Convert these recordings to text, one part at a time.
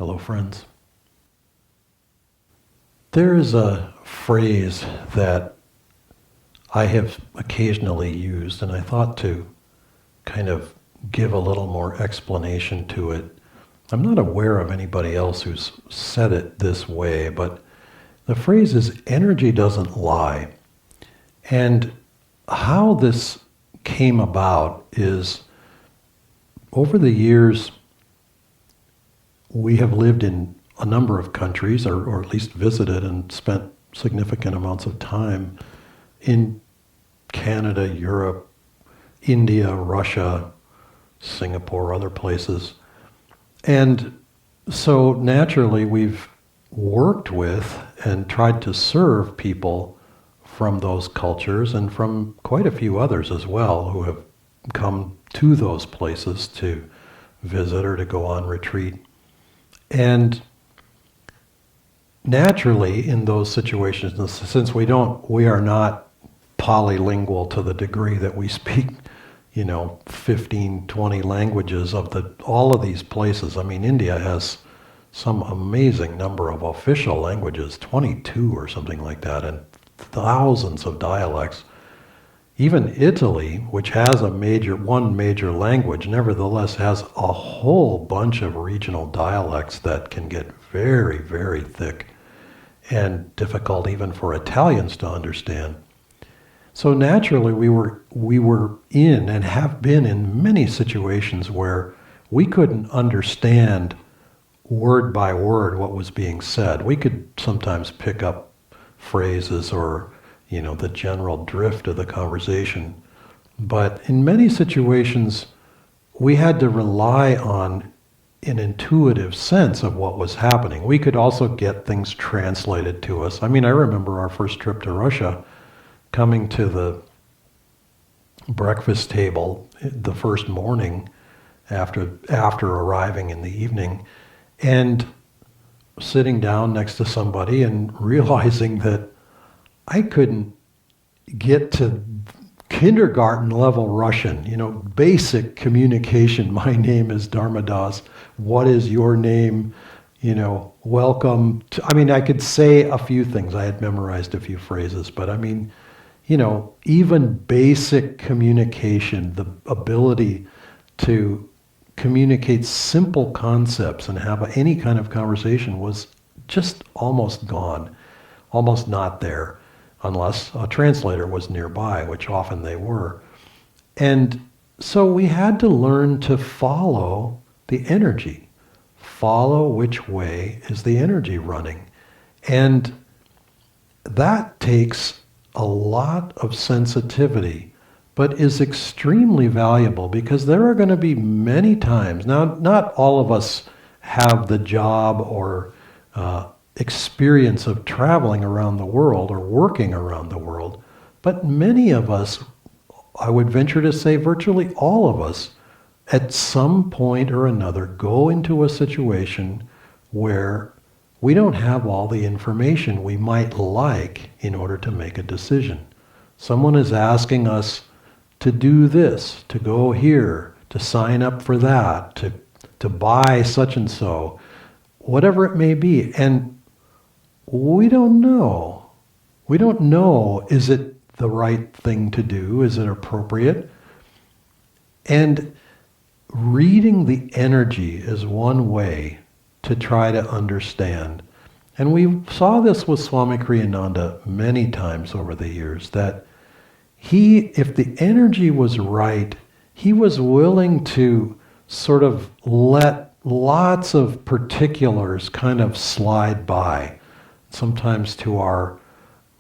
Hello, friends. There is a phrase that I have occasionally used, and I thought to kind of give a little more explanation to it. I'm not aware of anybody else who's said it this way, but the phrase is energy doesn't lie. And how this came about is over the years, we have lived in a number of countries, or at least visited and spent significant amounts of time in Canada, Europe, India, Russia, Singapore, other places. And so naturally we've worked with and tried to serve people from those cultures and from quite a few others as well who have come to those places to visit or to go on retreat. And naturally in those situations, since we are not polylingual to the degree that we speak, 15, 20 languages of all of these places. I mean, India has some amazing number of official languages, 22 or something like that, and thousands of dialects. Even Italy, which has one major language, nevertheless has a whole bunch of regional dialects that can get very, very thick and difficult even for Italians to understand. So naturally we were in and have been in many situations where we couldn't understand word by word what was being said. We could sometimes pick up phrases or the general drift of the conversation. But in many situations, we had to rely on an intuitive sense of what was happening. We could also get things translated to us. I mean, I remember our first trip to Russia, coming to the breakfast table the first morning after arriving in the evening, and sitting down next to somebody and realizing that I couldn't get to kindergarten level Russian, basic communication. My name is Dharmadas. What is your name? Welcome to, I could say a few things. I had memorized a few phrases, but even basic communication, the ability to communicate simple concepts and have any kind of conversation was just almost gone, almost not there, unless a translator was nearby, which often they were. And so we had to learn to follow the energy, follow which way is the energy running. And that takes a lot of sensitivity, but is extremely valuable because there are going to be many times, now not all of us have the job or experience of traveling around the world or working around the world, but many of us, I would venture to say virtually all of us, at some point or another go into a situation where we don't have all the information we might like in order to make a decision. Someone is asking us to do this, to go here, to sign up for that, to buy such and so, whatever it may be. And we don't know. We don't know, is it the right thing to do? Is it appropriate? And reading the energy is one way to try to understand. And we saw this with Swami Kriyananda many times over the years, that if the energy was right, he was willing to sort of let lots of particulars kind of slide by. Sometimes to our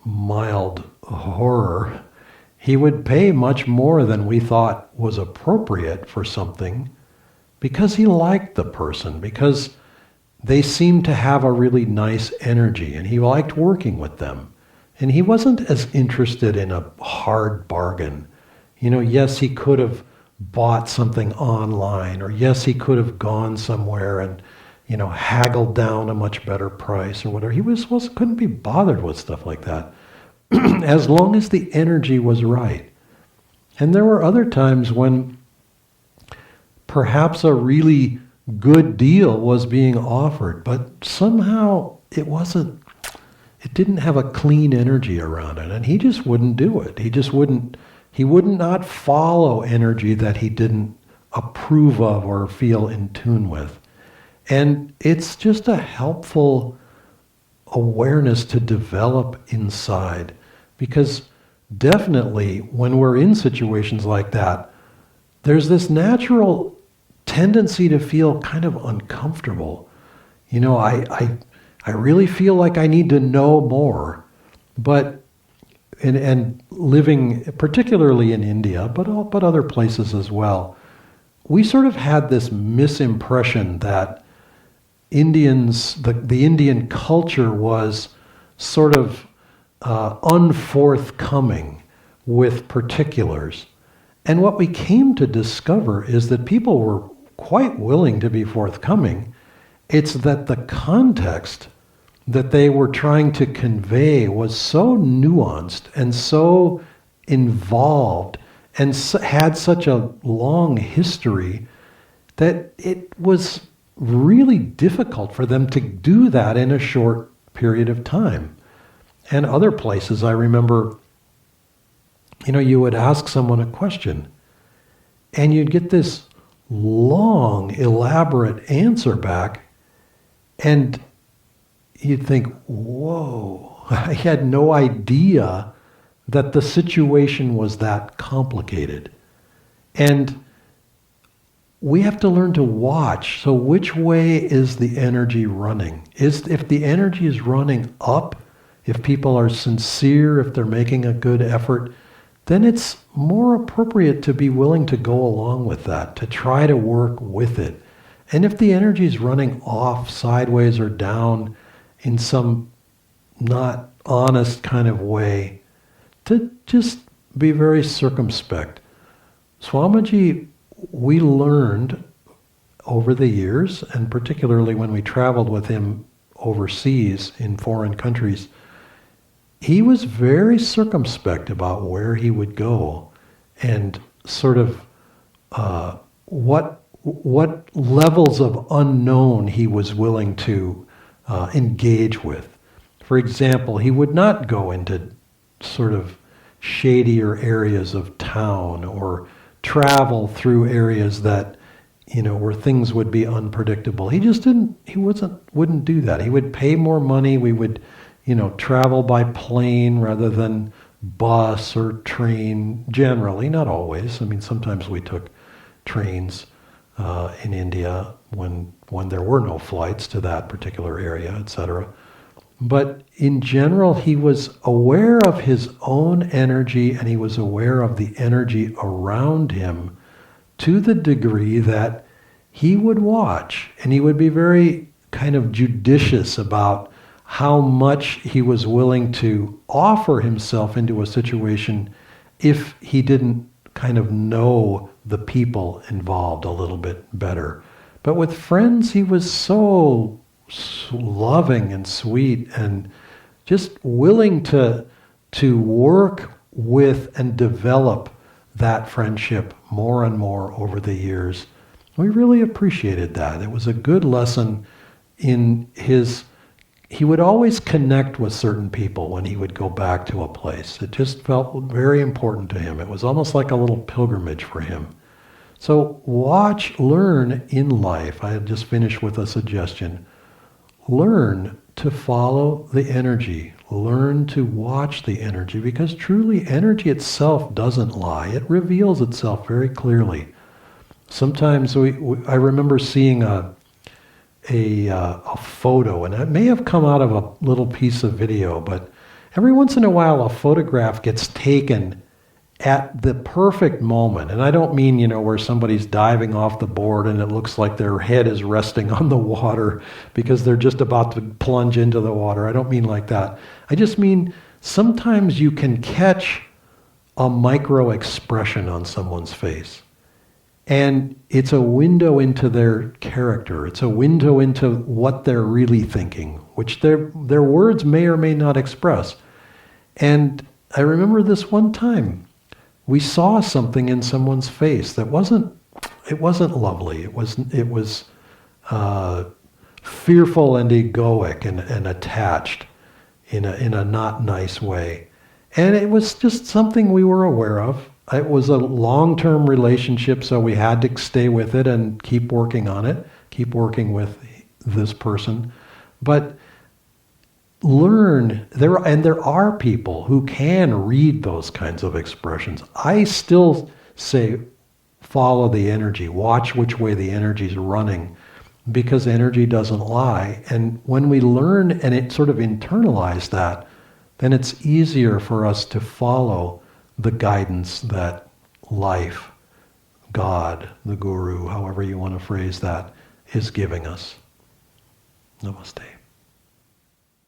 mild horror, he would pay much more than we thought was appropriate for something because he liked the person, because they seemed to have a really nice energy and he liked working with them. And he wasn't as interested in a hard bargain. Yes, he could have bought something online, or yes, he could have gone somewhere and haggled down a much better price or whatever. He couldn't be bothered with stuff like that as long as the energy was right. And there were other times when perhaps a really good deal was being offered, but somehow it didn't have a clean energy around it, and he just wouldn't do it. He would not follow energy that he didn't approve of or feel in tune with. And it's just a helpful awareness to develop inside, because definitely when we're in situations like that, there's this natural tendency to feel kind of uncomfortable. I really feel like I need to know more. But and living particularly in India, but other places as well, we sort of had this misimpression that the Indian culture was sort of unforthcoming with particulars. And what we came to discover is that people were quite willing to be forthcoming. It's that the context that they were trying to convey was so nuanced and so involved and had such a long history that it was really difficult for them to do that in a short period of time. And other places, I remember, you would ask someone a question and you'd get this long, elaborate answer back, and you'd think, whoa, I had no idea that the situation was that complicated. And we have to learn to watch. So which way is the energy running? If the energy is running up, if people are sincere, if they're making a good effort, then it's more appropriate to be willing to go along with that, to try to work with it. And if the energy is running off, sideways or down in some not honest kind of way, to just be very circumspect. Swamiji, we learned over the years, and particularly when we traveled with him overseas in foreign countries, he was very circumspect about where he would go and sort of what levels of unknown he was willing to engage with. For example, he would not go into sort of shadier areas of town or travel through areas that, where things would be unpredictable. He wouldn't do that. He would pay more money. We would, travel by plane rather than bus or train, generally, not always. I mean, sometimes we took trains in India when there were no flights to that particular area, etc. But in general, he was aware of his own energy, and he was aware of the energy around him to the degree that he would watch, and he would be very kind of judicious about how much he was willing to offer himself into a situation if he didn't kind of know the people involved a little bit better. But with friends, he was so loving and sweet and just willing to work with and develop that friendship more and more over the years. We really appreciated that. It was a good lesson in he would always connect with certain people when he would go back to a place. It just felt very important to him. It was almost like a little pilgrimage for him. So learn in life. I had just finished with a suggestion. Learn to follow the energy. Learn to watch the energy, because truly energy itself doesn't lie. It reveals itself very clearly. Sometimes I remember seeing a photo, and it may have come out of a little piece of video, but every once in a while a photograph gets taken at the perfect moment. And I don't mean, where somebody's diving off the board and it looks like their head is resting on the water because they're just about to plunge into the water. I don't mean like that. I just mean sometimes you can catch a micro expression on someone's face. And it's a window into their character. It's a window into what they're really thinking, which their words may or may not express. And I remember this one time, we saw something in someone's face that wasn't lovely. It was uh, fearful and egoic and attached in a not nice way. And it was just something we were aware of. It was a long-term relationship, so we had to stay with it and keep working on it, keep working with this person. But learn, there are people who can read those kinds of expressions. I still say follow the energy, watch which way the energy is running, because energy doesn't lie. And when we learn and it sort of internalize that, then it's easier for us to follow the guidance that life, God, the Guru, however you want to phrase that, is giving us. Namaste.